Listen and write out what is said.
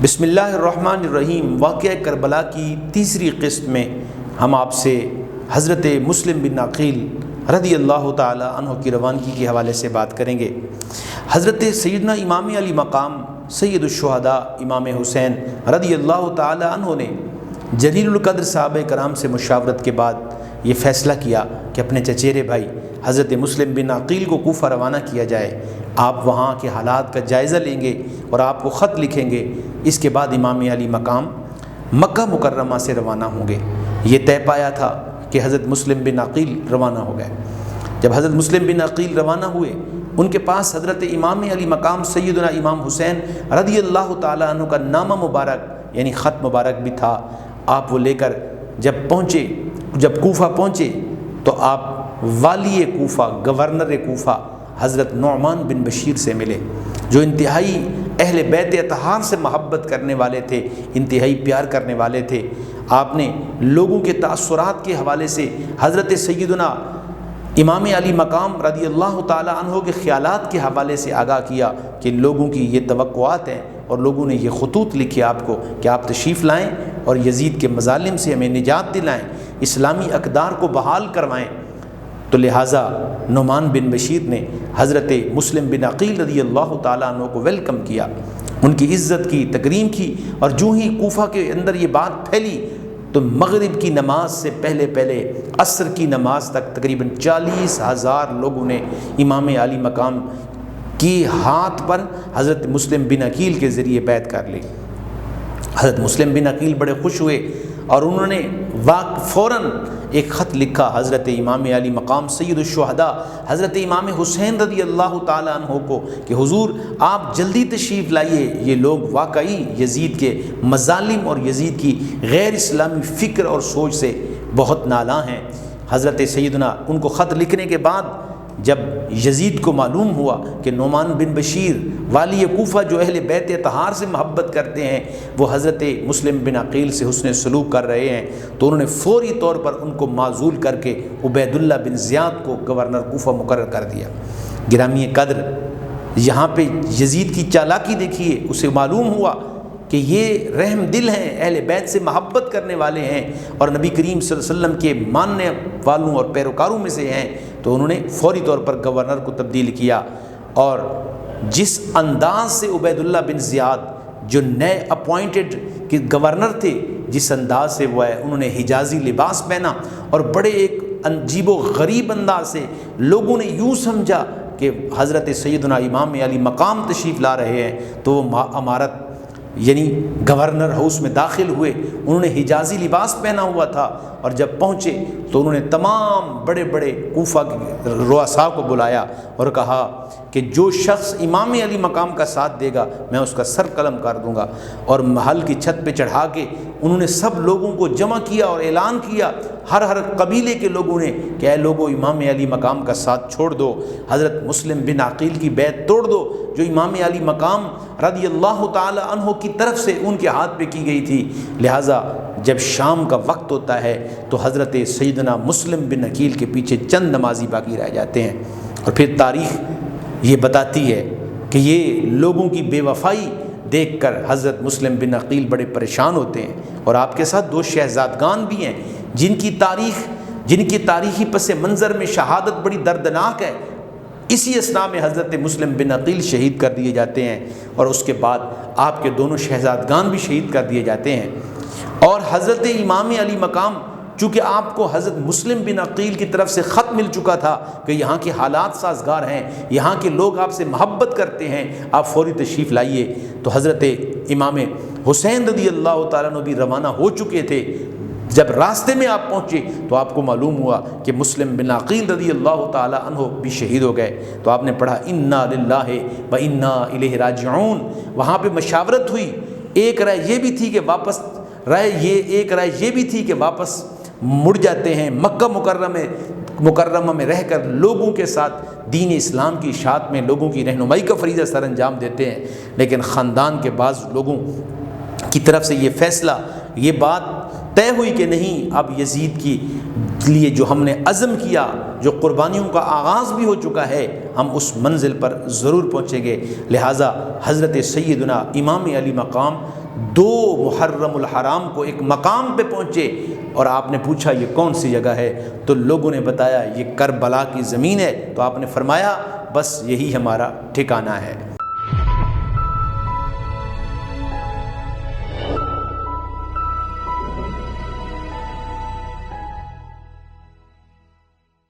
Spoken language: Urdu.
بسم اللہ الرحمن الرحیم۔ واقعہ کربلا کی تیسری قسط میں ہم آپ سے حضرت مسلم بن عقیل رضی اللہ تعالی عنہ کی روانگی کے حوالے سے بات کریں گے۔ حضرت سیدنا امام علی مقام سید الشہداء امام حسین رضی اللہ تعالی عنہ نے جلیل القدر صحابہ کرام سے مشاورت کے بعد یہ فیصلہ کیا کہ اپنے چچیرے بھائی حضرت مسلم بن عقیل کو کوفہ روانہ کیا جائے۔ آپ وہاں کے حالات کا جائزہ لیں گے اور آپ کو خط لکھیں گے۔ اس کے بعد امام علی مقام مکہ مکرمہ سے روانہ ہوں گے۔ یہ طے پایا تھا کہ حضرت مسلم بن عقیل روانہ ہو گئے۔ جب حضرت مسلم بن عقیل روانہ ہوئے، ان کے پاس حضرت امام علی مقام سیدنا امام حسین رضی اللہ تعالیٰ عنہ کا نامہ مبارک یعنی خط مبارک بھی تھا۔ آپ وہ لے کر جب کوفہ پہنچے تو آپ والی کوفہ گورنر کوفہ حضرت نعمان بن بشیر سے ملے، جو انتہائی اہل بیت اطہار سے محبت کرنے والے تھے، انتہائی پیار کرنے والے تھے۔ آپ نے لوگوں کے تاثرات کے حوالے سے حضرت سیدنا امام علی مقام رضی اللہ تعالی عنہ کے خیالات کے حوالے سے آگاہ کیا کہ لوگوں کی یہ توقعات ہیں، اور لوگوں نے یہ خطوط لکھے آپ کو کہ آپ تشریف لائیں اور یزید کے مظالم سے ہمیں نجات دلائیں، اسلامی اقدار کو بحال کروائیں۔ تو لہٰذا نعمان بن بشیر نے حضرت مسلم بن عقیل رضی اللہ تعالیٰ عنہ کو ویلکم کیا، ان کی عزت کی، تکریم کی، اور جو ہی کوفہ کے اندر یہ بات پھیلی تو مغرب کی نماز سے پہلے عصر کی نماز تک تقریباً 40,000 لوگوں نے امام علی مقام کی ہاتھ پر حضرت مسلم بن عقیل کے ذریعے بیعت کر لی۔ حضرت مسلم بن عقیل بڑے خوش ہوئے اور انہوں نے فوراً ایک خط لکھا حضرت امام علی مقام سید الشہداء حضرت امام حسین رضی اللہ تعالیٰ عنہ کو کہ حضور آپ جلدی تشریف لائیے، یہ لوگ واقعی یزید کے مظالم اور یزید کی غیر اسلامی فکر اور سوچ سے بہت نالاں ہیں۔ حضرت سیدنا ان کو خط لکھنے کے بعد جب یزید کو معلوم ہوا کہ نعمان بن بشیر والی کوفہ جو اہل بیت اطہار سے محبت کرتے ہیں وہ حضرت مسلم بن عقیل سے حسن سلوک کر رہے ہیں، تو انہوں نے فوری طور پر ان کو معزول کر کے عبید اللہ بن زیاد کو گورنر کوفہ مقرر کر دیا۔ گرامی قدر، یہاں پہ یزید کی چالاکی دیکھیے، اسے معلوم ہوا کہ یہ رحم دل ہیں، اہل بیت سے محبت کرنے والے ہیں اور نبی کریم صلی اللہ علیہ وسلم کے ماننے والوں اور پیروکاروں میں سے ہیں، تو انہوں نے فوری طور پر گورنر کو تبدیل کیا۔ اور جس انداز سے عبید اللہ بن زیاد جو نئے اپوائنٹڈ کہ گورنر تھے، جس انداز سے وہ ہے، انہوں نے حجازی لباس پہنا اور بڑے ایک عجیب و غریب انداز سے لوگوں نے یوں سمجھا کہ حضرت سیدنا امام علی مقام تشریف لا رہے ہیں، تو وہ عمارت یعنی گورنر ہاؤس میں داخل ہوئے۔ انہوں نے حجازی لباس پہنا ہوا تھا اور جب پہنچے تو انہوں نے تمام بڑے بڑے کوفہ کے رؤساء کو بلایا اور کہا کہ جو شخص امام علی مقام کا ساتھ دے گا میں اس کا سر قلم کر دوں گا۔ اور محل کی چھت پہ چڑھا کے انہوں نے سب لوگوں کو جمع کیا اور اعلان کیا، ہر قبیلے کے لوگوں نے کہ اے لوگو امام علی مقام کا ساتھ چھوڑ دو، حضرت مسلم بن عقیل کی بیعت توڑ دو جو امام علی مقام رضی اللہ تعالی عنہ کی طرف سے ان کے ہاتھ پہ کی گئی تھی۔ لہٰذا جب شام کا وقت ہوتا ہے تو حضرت سیدنا مسلم بن عقیل کے پیچھے چند نمازی باقی رہ جاتے ہیں، اور پھر تاریخ یہ بتاتی ہے کہ یہ لوگوں کی بے وفائی دیکھ کر حضرت مسلم بن عقیل بڑے پریشان ہوتے ہیں، اور آپ کے ساتھ 2 شہزادگان بھی ہیں جن کی تاریخی پس منظر میں شہادت بڑی دردناک ہے۔ اسی اثناء میں حضرت مسلم بن عقیل شہید کر دیے جاتے ہیں، اور اس کے بعد آپ کے دونوں شہزادگان بھی شہید کر دیے جاتے ہیں۔ اور حضرت امام علی مقام چونکہ آپ کو حضرت مسلم بن عقیل کی طرف سے خط مل چکا تھا کہ یہاں کے حالات سازگار ہیں، یہاں کے لوگ آپ سے محبت کرتے ہیں، آپ فوری تشریف لائیے، تو حضرت امام حسین رضی اللہ تعالیٰ عنہ بھی روانہ ہو چکے تھے۔ جب راستے میں آپ پہنچے تو آپ کو معلوم ہوا کہ مسلم بن عقیل رضی اللہ تعالیٰ عنہ بھی شہید ہو گئے، تو آپ نے پڑھا انا للہ و انا الیہ راجعون۔ وہاں پہ مشاورت ہوئی، ایک رائے یہ بھی تھی کہ واپس مڑ جاتے ہیں، مکہ مکرمہ میں رہ کر لوگوں کے ساتھ دین اسلام کی اشاعت میں لوگوں کی رہنمائی کا فریضہ سر انجام دیتے ہیں، لیکن خاندان کے بعض لوگوں کی طرف سے یہ فیصلہ، یہ بات طے ہوئی کہ نہیں، اب یزید کی لیے جو ہم نے عزم کیا، جو قربانیوں کا آغاز بھی ہو چکا ہے، ہم اس منزل پر ضرور پہنچیں گے۔ لہٰذا حضرت سیدنا امام علی مقام دو محرم الحرام کو ایک مقام پہ پہنچے اور آپ نے پوچھا یہ کون سی جگہ ہے؟ تو لوگوں نے بتایا یہ کربلا کی زمین ہے۔ تو آپ نے فرمایا بس یہی ہمارا ٹھکانہ ہے۔